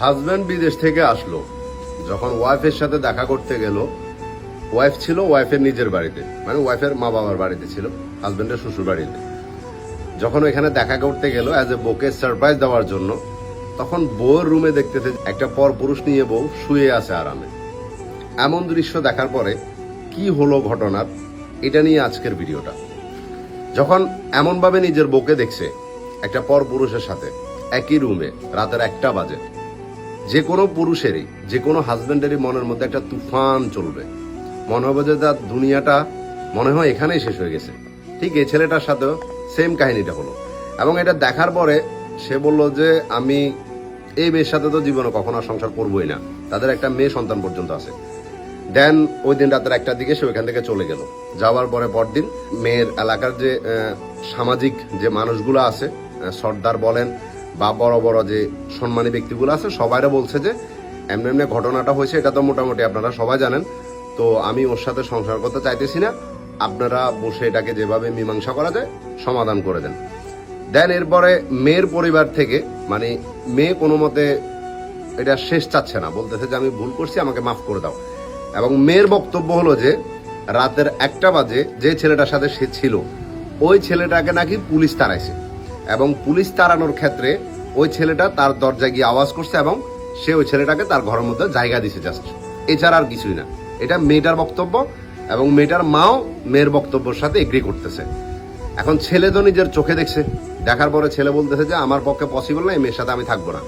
Husband বিদেশ থেকে আসলো, যখন ওয়াইফের সাথে দেখা করতে গেল, ওয়াইফ ছিল ওয়াইফের নিজের বাড়িতে, মানে ওয়াইফের মা বাবার বাড়িতে ছিল, হাজব্যান্ডের শ্বশুর বাড়িতে। যখন এখানে দেখা করতে গেল অ্যাজ এ বউকে সারপ্রাইজ দেওয়ার জন্য, তখন বউয়ের রুমে দেখতেছে একটা পর পুরুষ নিয়ে বউ শুয়ে আছে আরামে। এমন দৃশ্য দেখার পরে কি হলো ঘটনার, এটা নিয়ে আজকের ভিডিওটা। যখন এমনভাবে নিজের বউকে দেখছে একটা পর পুরুষের সাথে একই রুমে রাতের 1টা বাজে, যে কোনো পুরুষেরই, যে কোনো হাজব্যান্ডেরই মনের মধ্যে একটা তুফান চলবে, মনে হবে যে তার দুনিয়াটা মনে হয় এখানেই শেষ হয়ে গেছে। ঠিক এই ছেলেটার সাথেও সেম কাহিনীটা হলো। এবং এটা দেখার পরে সে বলল যে আমি এই মেয়ের সাথে তো জীবনে কখনো সংসার করবোই না, তাদের একটা মেয়ে সন্তান পর্যন্ত আছে। দেন ওই দিন রাতের 1টার দিকে সে ওইখান থেকে চলে গেল। যাওয়ার পরে পরদিন মেয়ের এলাকার যে সামাজিক যে মানুষগুলো আছে, সর্দার বলেন বা বড় বড় যে সম্মানী ব্যক্তিগুলো আছে, সবাইরা বলছে যে এমনি এমনি ঘটনাটা হয়েছে, এটা তো মোটামুটি আপনারা সবাই জানেন, তো আমি ওর সাথে সংসার করতে চাইতেছি না, আপনারা বসে এটাকে যেভাবে মীমাংসা করা যায় সমাধান করে দেন। দেন এরপরে মেয়ের পরিবার থেকে, মানে মেয়ে কোনো মতে এটা শেষ চাচ্ছে না, বলতেছে যে আমি ভুল করছি, আমাকে মাফ করে দাও। এবং মেয়ের বক্তব্য হলো যে রাতের 1টা বাজে যে ছেলেটার সাথে সে ছিল, ওই ছেলেটাকে নাকি পুলিশ তাড়াইছে, এবং পুলিশ তাড়ানোর ক্ষেত্রে ওই ছেলেটা তার দরজায় গিয়ে আওয়াজ করছে এবং সে ওই ছেলেটাকে তার ঘরের মধ্যে জায়গা দিছে জাস্ট, এছাড়া আর কিছুই না। এটা মেয়েটার বক্তব্য, এবং মেয়েটার মাও মেয়ের বক্তব্যের সাথে এগ্রি করতেছে। এখন ছেলে তো নিজের চোখে দেখছে, দেখার পরে ছেলে বলতেছে যে আমার পক্ষে পসিবল না, এই মেয়ের সাথে আমি থাকবো না।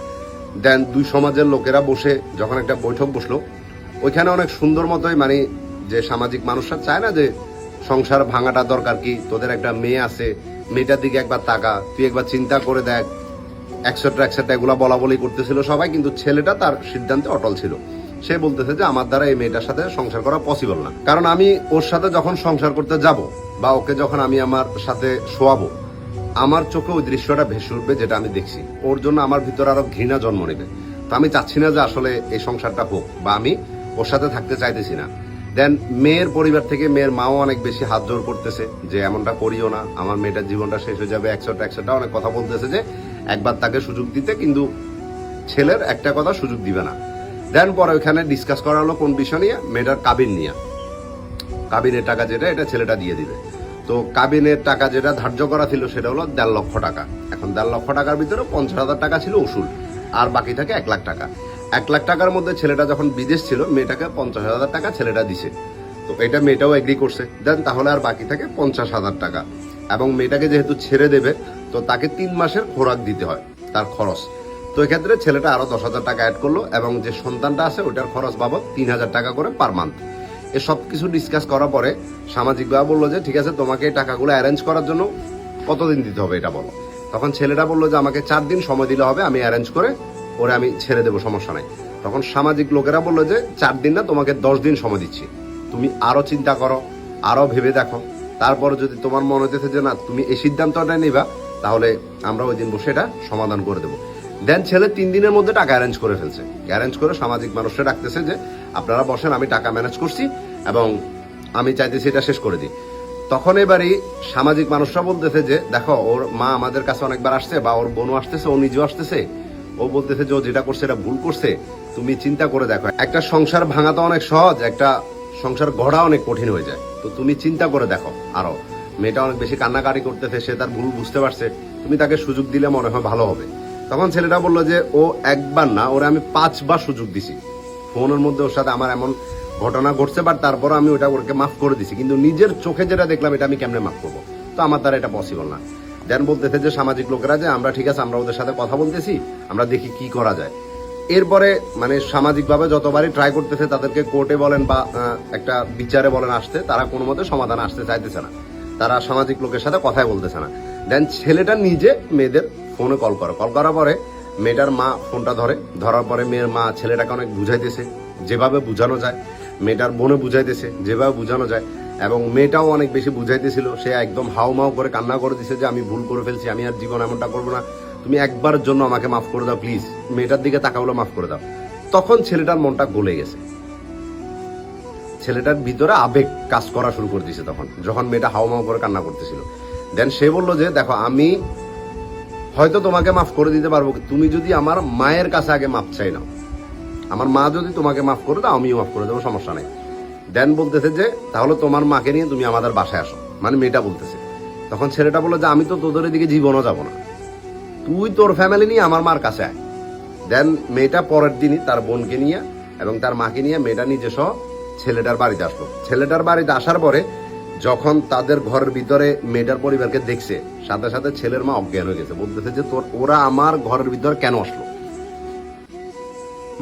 দেন দুই সমাজের লোকেরা বসে যখন একটা বৈঠক বসলো, ওইখানে অনেক সুন্দর মতোই, মানে যে সামাজিক মানুষরা চায় না যে সংসার ভাঙাটা দরকার কি, তোদের একটা মেয়ে আছে, মেয়েটার দিকে একবার তাকা, তুই একবার চিন্তা করে দেখ, একসাথে এগুলা বলা বলি করতেছিল সবাই, কিন্তু ছেলেটা তার সিদ্ধান্তে অটল ছিল। সে বলতেছে যে আমার দ্বারা এই মেয়েটার সাথে সংসার করা পসিবল না, কারণ আমি ওর সাথে যখন সংসার করতে যাব বা ওকে যখন আমি আমার সাথে শোয়াবো, আমার চোখে ওই দৃশ্যটা ভেসে উঠবে যেটা আমি দেখছি, ওর জন্য আমার ভিতরে আরো ঘৃণা জন্ম নেবে। তো আমি চাচ্ছি না যে আসলে এই সংসারটা হোক, বা আমি ওর সাথে থাকতে চাইতেছি না। দেন মেয়ের পরিবার থেকে মেয়ের মাও অনেক বেশি হাত জোর করতেছে যে এমনটা করিও না, আমার মেয়েটার জীবনটা শেষ হয়ে যাবে, একশোটা অনেক কথা বলতেছে যে একবার তাকে সুযোগ দিতে, কিন্তু ছেলের একটা কথা সুযোগ দিবে না। দেন পরে ওইখানে ডিসকাস করা হলো কোন বিষয় নিয়ে, মেয়েটার কাবিন নিয়ে। কাবিনের টাকা যেটা, এটা ছেলেটা দিয়ে দিবে। তো কাবিনের টাকা যেটা ধার্য করা ছিল সেটা হলো 1.5 লক্ষ টাকা। এখন 1.5 লক্ষ টাকার ভিতরে 50,000 টাকা ছিল উসুল, আর বাকি থাকে 1 লাখ টাকা। 1 লাখ টাকার মধ্যে ছেলেটা যখন বিদেশ ছিল, মেয়েটাকে 50,000 টাকা ছেলেটা দিছে। তো এটা মেয়েটাও এগ্রি করছে। দেন তাহলে আর বাকি থাকে 50,000 টাকা। এবং মেয়েটাকে যেহেতু ছেড়ে দেবে, তো তাকে 3 মাসের খোরাক দিতে হয়, তার খরচ। তো এক্ষেত্রে ছেলেটা আরো 10,000 টাকা অ্যাড করলো, এবং যে সন্তানটা আছে ওটার খরচ বাবদ 3,000 টাকা করে পার মান্থ। এসব কিছু ডিসকাস করার পরে সামাজিকভাবে বললো যে ঠিক আছে, তোমাকে এই টাকাগুলো অ্যারেঞ্জ করার জন্য কতদিন দিতে হবে এটা বলো। তখন ছেলেটা বললো যে আমাকে 4 দিন সময় দিলে হবে, আমি অ্যারেঞ্জ করে ওরে আমি ছেড়ে দেবো, সমস্যা নাই। তখন সামাজিক লোকেরা বললো যে 4 দিন না, তোমাকে 10 দিন সময় দিচ্ছি, তুমি আরো চিন্তা করো, আরো ভেবে দেখো, তারপরে যদি তোমার মনে হচ্ছে যে না তুমি এই সিদ্ধান্তটা নিবা, তাহলে আমরা ওই দিন বসে এটা সমাধান করে দেবো। দেন ছেলে 3 দিনের মধ্যে টাকা অ্যারেঞ্জ করে ফেলছে। অ্যারেঞ্জ করে সামাজিক মানুষরা ডাকতেছে যে আপনারা বসেন, আমি টাকা ম্যানেজ করছি এবং আমি চাইতেছি এটা শেষ করে দিই। তখন এবারই সামাজিক মানুষরা বলতেছে যে দেখো, ওর মা আমাদের কাছে অনেকবার আসছে, বা ওর বোনও আসতেছে, ও নিজেও আসতেছে, ও বলতেছে যে ও যেটা করছে এটা ভুল করছে, তুমি চিন্তা করে দেখো, একটা সংসার ভাঙা তো অনেক সহজ, একটা সংসার গড়া অনেক কঠিন হয়ে যায়। তো তুমি চিন্তা করে দেখো। আরো মেয়েটা অনেক বেশি কান্নাকাটি করতেছে, সে তার ভুল বুঝতে পারছে, তুমি তাকে সুযোগ দিলে মনে হয় ভালো হবে। তখন ছেলেটা বললো যে ও একবার না, ওরা আমি 5 বার সুযোগ দিছি, ফোনের মধ্যে ওর সাথে আমার এমন ঘটনা ঘটছে, বাট তারপর আমি ওটা ওকে মাফ করে দিছি, কিন্তু নিজের চোখে যেটা দেখলাম এটা আমি কেমনে মাফ করবো, তো আমার দ্বারা এটা পসিবল না। দেন বলতেছে যে সামাজিক লোকেরা যে আমরা ঠিক আছে, আমরা ওদের সাথে কথা বলতেছি, আমরা দেখি কি করা যায়। এরপরে মানে সামাজিকভাবে যতবারই ট্রাই করতেছে, তাদেরকে কোর্টে বলেন বা একটা বিচারে বলেন আসতে, তারা কোনো মতে সমাধান আসতে চাইতেছে না, তারা সামাজিক লোকের সাথে কথাই বলতেছে না। দেন ছেলেটা নিজে মেয়েদের ফোনে কল করার পরে মেয়েটার মা ফোনটা ধরার পরে মেয়ের মা ছেলেটাকে অনেক বুঝাইতেছে যেভাবে বুঝানো যায়, মেয়েটার বোনে বুঝাইতেছে যেভাবে বুঝানো যায়, এবং মেয়েটাও অনেক বেশি বুঝাইতেছিল। সে একদম হাউমাউ করে কান্না করে দিছে যে আমি ভুল করে ফেলছি, আমি আর জীবন এমনটা করবো না, তুমি একবারের জন্য আমাকে মাফ করে দাও প্লিজ, মেয়েটার দিকে তাকাবলো, মাফ করে দাও। তখন ছেলেটার মনটা গলে গেছে, ছেলেটার ভিতরে আবেগ কাজ করা শুরু করে দিয়েছে তখন, যখন মেয়েটা হাউমাউ করে কান্না করতেছিল। দেন সে বললো যে দেখো, আমি হয়তো তোমাকে মাফ করে দিতে পারবো তুমি যদি আমার মায়ের কাছে আগে মাফ চাই নাও। আমার মা যদি তোমাকে মাফ করে দাও আমিও মাফ করে দেবো, সমস্যা নেই। দেন বলতেছে যে তাহলে তোমার মাকে নিয়ে তুমি আমাদের বাসায় আসো, মানে মেয়েটা বলতেছে। তখন ছেলেটা বললো যে আমি তো তোদের দিকে জীবনও যাবো না, তুই তোর ফ্যামিলি নিয়ে আমার মার কাছে আয়। দেন মেয়েটা পরের দিনই তার বোনকে নিয়ে এবং তার মাকে নিয়ে মেয়েটা নিজে সহ ছেলেটার বাড়িতে আসলো। ছেলেটার বাড়িতে আসার পরে যখন তাদের ঘরের ভিতরে মেয়েটার পরিবারকে দেখছে, সাথে সাথে ছেলের মা অজ্ঞান হয়ে গেছে। বলতেছে যে ওরা আমার ঘরের ভিতরে কেন আসলো,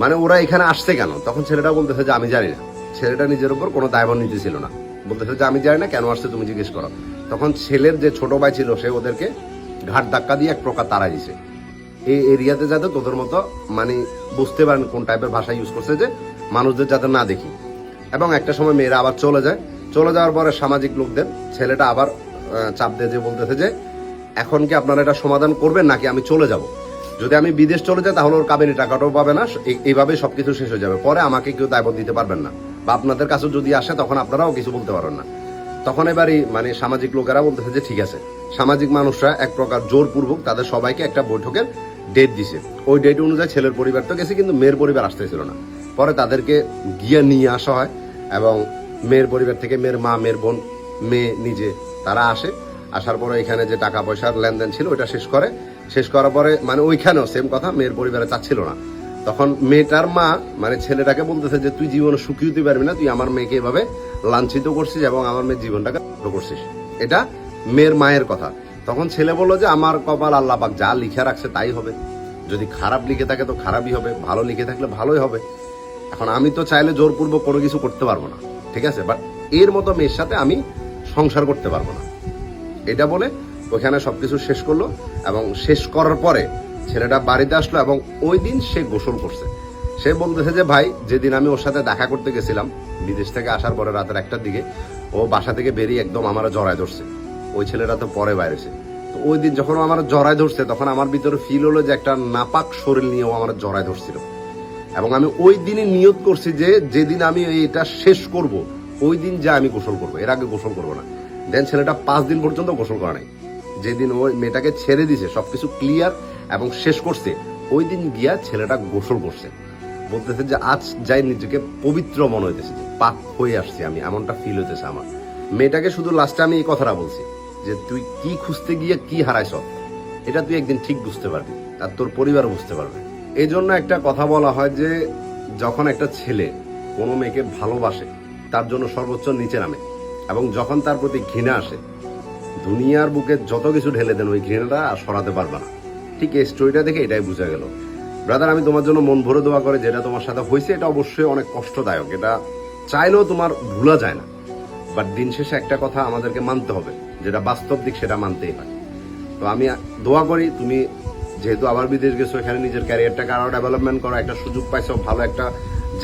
মানে ওরা এখানে আসছে কেন? তখন ছেলেটা বলতেছে যে আমি জানি না। ছেলেটা নিজের উপর কোনো দায়ভার নিতে ছিল না, বলতেছে যে আমি জানি না, কেন আসছে তুমি জিজ্ঞেস করো। তখন ছেলের যে ছোট ভাই ছিল সে ওদেরকে ঘাট ধাক্কা দিয়ে এক প্রকার তাড়া দিছে। এই এরিয়াতে যাতে তোদের মতো মানে বুঝতে পারেন কোন টাইপের ভাষা ইউজ করছে, যে মানুষদের যাতে না দেখি। এবং একটা সময় মেয়েরা আবার চলে যায়। চলে যাওয়ার পরে সামাজিক লোকদের ছেলেটা আবার চাপ দিয়ে যে বলতেছে যে এখন কি আপনারা এটা সমাধান করবেন নাকি আমি চলে যাব? যদি আমি বিদেশ চলে যাই তাহলে ওর কাবিনী টাকাটাও পাবে না, এইভাবে সবকিছু শেষ হয়ে যাবে। পরে আমাকে কেউ দায়ভার দিতে পারবেন না, বা আপনাদের কাছে যদি আসে তখন আপনারাও কিছু বলতে পারবেন না। তখন এবারই মানে সামাজিক লোকেরা বলতেছে যে ঠিক আছে। সামাজিক মানুষরা এক প্রকার জোরপূর্বক তাদের সবাইকে একটা বৈঠকের ডেট দিছে। ওই ডেট অনুযায়ী ছেলের পরিবার তো গেছে, কিন্তু মেয়ের পরিবার আসতেছিল না। পরে তাদেরকে গিয়ে নিয়ে আসা হয় এবং মেয়ের পরিবার থেকে মেয়ের মা, মেয়ের বোন, মেয়ে নিজে তারা আসে। আসার পরে এখানে যে টাকা পয়সার লেনদেন ছিল ওইটা শেষ করার পরে মানে ওইখানেও সেম কথা, মেয়ের পরিবারে চাচ্ছিল না। তখন মেয়েটার মা মানে ছেলেটাকে বলতেছে যে তুই জীবনে সুখী হতে পারবি না, তুই আমার মেয়েকে এভাবে লাঞ্ছিত করছিস এবং আমার মেয়ের জীবনটাকে করছিস। এটা মেয়ের মায়ের কথা। তখন ছেলে বললো যে আমার কপাল আল্লাহ পাক যা লিখে রাখছে তাই হবে, যদি খারাপ লিখে থাকে তো খারাপই হবে, ভালো লিখে থাকলে ভালোই হবে। এখন আমি তো চাইলে জোরপূর্বক কোনো কিছু করতে পারবো না, ঠিক আছে, বাট এর মতো মেয়ের সাথে আমি সংসার করতে পারবো না, এটা বলে ওখানে সবকিছু শেষ করলো। এবং শেষ করার পরে ছেলেটা বাড়িতে আসলো এবং ওই দিন সে গোসল করছে। সে বলতেছে যে ভাই যেদিন আমি ওর সাথে দেখা করতে গেছিলাম বিদেশ থেকে আসার পরে রাতের 1টার দিকে, ও বাসা থেকে বেরিয়ে একদম আমার জড়ায় ধরছে। ওই ছেলেটা তো পরে বাইরেছে। তো ওই দিন যখন আমার জড়ায় ধরছে তখন আমার ভিতরে ফিল হলো যে একটা নাপাক শরীর নিয়েও আমার জড়ায় ধরছিল। এবং আমি ওই দিনই নিয়ত করছি যে যেদিন আমি এটা শেষ করব ওই দিন যা আমি গোসল করবো, এর আগে গোসল করবো না। দেন ছেলেটা 5 দিন পর্যন্ত গোসল করা নাই। যেদিন ওই মেয়েটাকে ছেড়ে দিছে, সবকিছু ক্লিয়ার এবং শেষ করছে, ওই দিন গিয়া ছেলেটা গোসল করছে। বলতেছে যে আজ যাই নিজেকে পবিত্র মনে হইতেছে, পাক হয়ে আসছি আমি, এমনটা ফিল হইতেছে আমার। মেয়েটাকে শুধু লাস্টে আমি এই কথাটা বলছি যে তুই কি খুঁজতে গিয়ে কি হারাইছ এটা তুই একদিন ঠিক বুঝতে পারবি, আর তোর পরিবার বুঝতে পারবে। এই জন্য একটা কথা বলা হয় যে যখন একটা ছেলে কোনো মেয়েকে ভালোবাসে তার জন্য সর্বোচ্চ নিচে নামে, এবং যখন তার প্রতি ঘৃণা আসে দুনিয়ার বুকে যত কিছু ঢেলে দেন ওই ঘৃণাটা আর সরাতে পারবে না। ঠিক এই স্টোরিটা দেখে এটাই বোঝা গেল। ব্রাদার, আমি তোমার জন্য মন ভরে দোয়া করে, যেটা তোমার সাথে হয়েছে এটা অবশ্যই অনেক কষ্টদায়ক, এটা চাইলেও তোমার ভুলা যায় না। বাট দিন শেষে একটা কথা আমাদেরকে মানতে হবে, যেটা বাস্তব দিক সেটা মানতেই হয়। তো আমি দোয়া করি তুমি যেহেতু আবার বিদেশ গেছো, এখানে নিজের ক্যারিয়ারটাকে আরো ডেভেলপমেন্ট করো, একটা সুযোগ পাইছো, ভালো একটা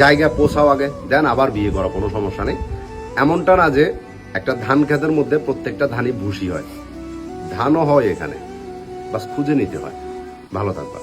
জায়গায় পৌঁছাও আগে, দেন আবার বিয়ে করো, কোনো সমস্যা নেই। এমনটা না যে একটা ধান ক্ষেতের মধ্যে প্রত্যেকটা ধানই ভুসি হয়, ধানও হয় এখানে, বাস খুঁজে নিতে হয়। ভালো থাকবা।